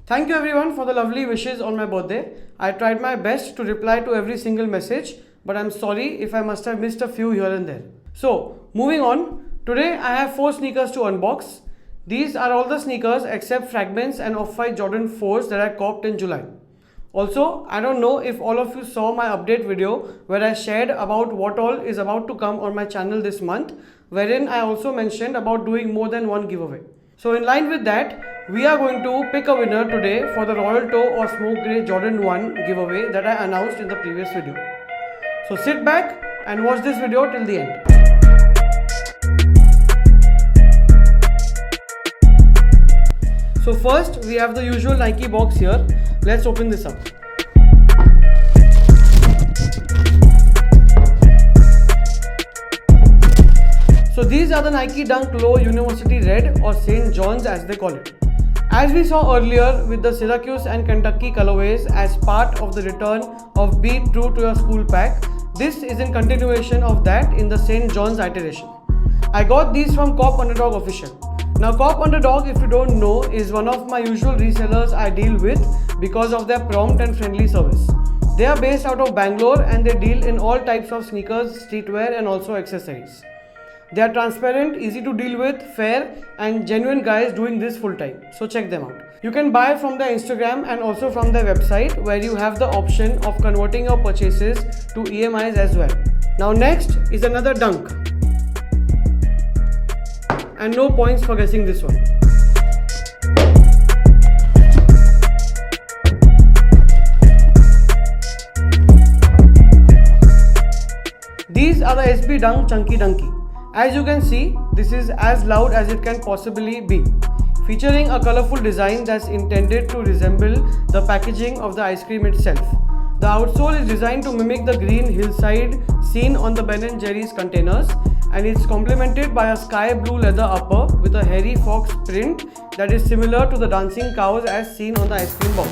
Thank you everyone for the lovely wishes on my birthday. I tried my best to reply to every single message, but I'm sorry if I must have missed a few here and there. So, moving on. Today I have 4 sneakers to unbox. These are all the sneakers except Fragments and Off-White Jordan 4s that I copped in July. Also, I don't know if all of you saw my update video where I shared about what all is about to come on my channel this month, wherein I also mentioned about doing more than one giveaway. So in line with that, we are going to pick a winner today for the Royal Toe or Smoke Grey Jordan 1 giveaway that I announced in the previous video. So sit back and watch this video till the end. So first we have the usual Nike box here. Let's open this up. So these are the Nike Dunk Low University Red or St. John's as they call it. As we saw earlier with the Syracuse and Kentucky colorways as part of the return of Be True to Your School pack, this is in continuation of that in the St. John's iteration. I got these from Cop Underdog Official. Now Cop Underdog, if you don't know, is one of my usual resellers I deal with because of their prompt and friendly service. They are based out of Bangalore and they deal in all types of sneakers, streetwear and also accessories. They are transparent, easy to deal with, fair and genuine guys doing this full time. So check them out. You can buy from their Instagram and also from their website where you have the option of converting your purchases to EMIs as well. Now next is another Dunk. And no points for guessing this one. These are the SB Dunk Chunky Dunky. As you can see, this is as loud as it can possibly be, featuring a colorful design that's intended to resemble the packaging of the ice cream itself. The outsole is designed to mimic the green hillside seen on the Ben & Jerry's containers, and it's complemented by a sky blue leather upper with a hairy fox print that is similar to the dancing cows as seen on the ice cream box.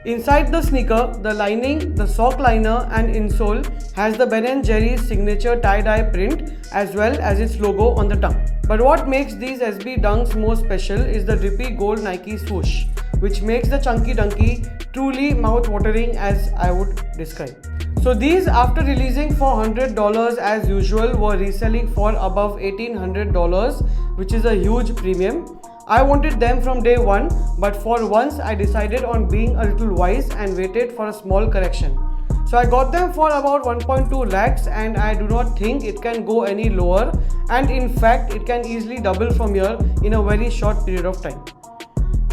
Inside the sneaker, the lining, the sock liner and insole has the Ben & Jerry's signature tie-dye print as well as its logo on the tongue. But what makes these SB Dunks more special is the drippy gold Nike swoosh, which makes the Chunky Dunky truly mouth-watering as I would describe. So these, after releasing for $100 as usual, were reselling for above $1,800, which is a huge premium. I wanted them from day one, but for once I decided on being a little wise and waited for a small correction. So I got them for about 1.2 lakhs and I do not think it can go any lower, and in fact it can easily double from here in a very short period of time.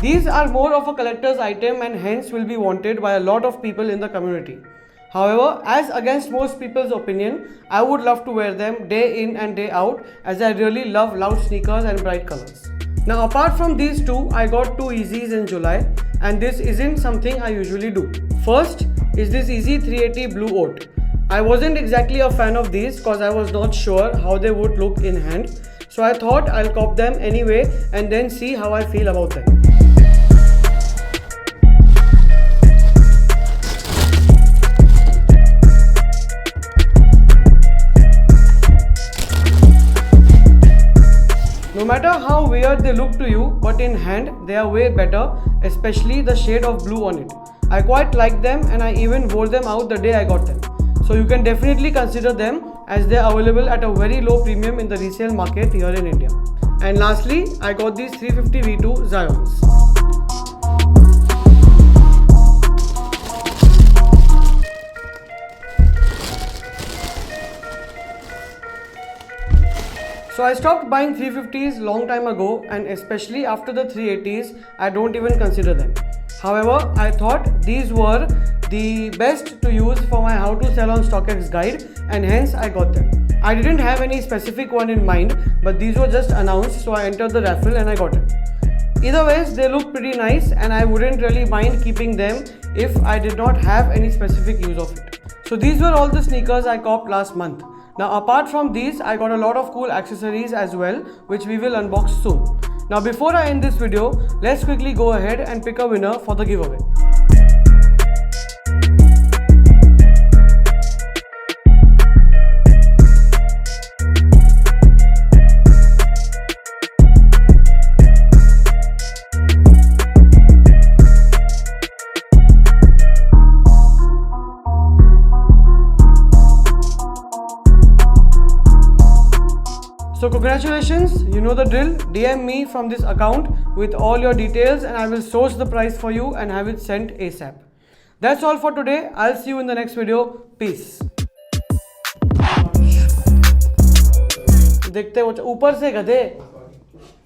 These are more of a collector's item and hence will be wanted by a lot of people in the community. However, as against most people's opinion, I would love to wear them day in and day out as I really love loud sneakers and bright colors. Now apart from these two, I got 2 Yeezys in July, and this isn't something I usually do. First is this Yeezy 380 Blue Oat. I wasn't exactly a fan of these cause I was not sure how they would look in hand. So I thought I'll cop them anyway and then see how I feel about them. No matter how weird they look to you, but in hand they are way better, especially the shade of blue on it. I quite like them and I even wore them out the day I got them. So you can definitely consider them as they are available at a very low premium in the resale market here in India. And lastly, I got these 350 V2 Zions. So I stopped buying 350s long time ago, and especially after the 380s, I don't even consider them. However, I thought these were the best to use for my how to sell on StockX guide, and hence I got them. I didn't have any specific one in mind, but these were just announced, so I entered the raffle and I got it. Either ways, they look pretty nice and I wouldn't really mind keeping them if I did not have any specific use of it. So these were all the sneakers I copped last month. Now apart from these, I got a lot of cool accessories as well, which we will unbox soon. Now before I end this video, let's quickly go ahead and pick a winner for the giveaway. So congratulations, you know the drill. DM me from this account with all your details and I will source the price for you and have it sent ASAP. That's all for today. I'll see you in the next video. Peace. देखते हैं ऊपर से गधे,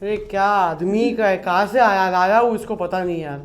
अरे क्या आदमी का है, कहाँ से आया उसको पता नहीं यार।